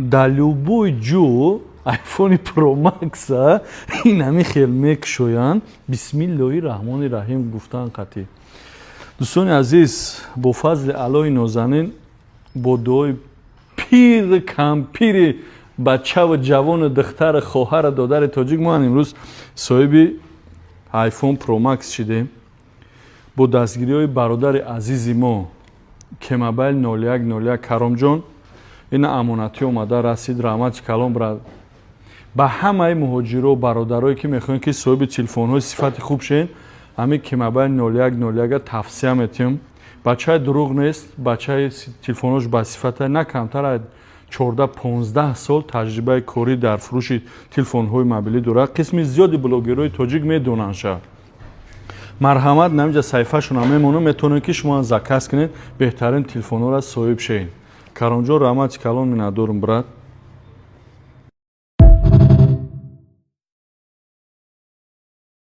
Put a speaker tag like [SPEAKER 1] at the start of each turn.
[SPEAKER 1] Да любой ҷо айфони Pro Max ин ҳами хел мекушоянд. Бисмиллоҳи раҳмони раҳим гуфтан қатъӣ. дӯстони азиз, бо фазли алоҳи нозанин, бо дуои пири кампири бачаву ҷавону духтару хоҳару додари тоҷик ман имрӯз соҳиби iPhone Pro Max шидем. бо дастгириҳои бародари азизи мо Кемобайл 0101 Каромҷон ина амонатӣ омада расид. раҳмати калом брат ба ҳамаи муҳоҷиро бародарое ки мехоҳем ки соҳиби телефонҳои сифати хуб шен, ҳамин Кемобайл 0101 тавсия метиҳем. бачаи дурӯғ нест, бачаи телефонҳош басифата, на камтар аз 14-15 сол таҷрибаи корӣ дар фурӯши телефонҳои мобилӣ дорад. қисми зиёди блогерҳои тоҷик медонанд. шаҳр марҳамат наминҷа саҳифаашона мемонад, метавонед ки шумо заказ кунед, беҳтарин телефонҳоро соҳиб шавед. Каромҷон, раҳмати калом миннатдорам брат.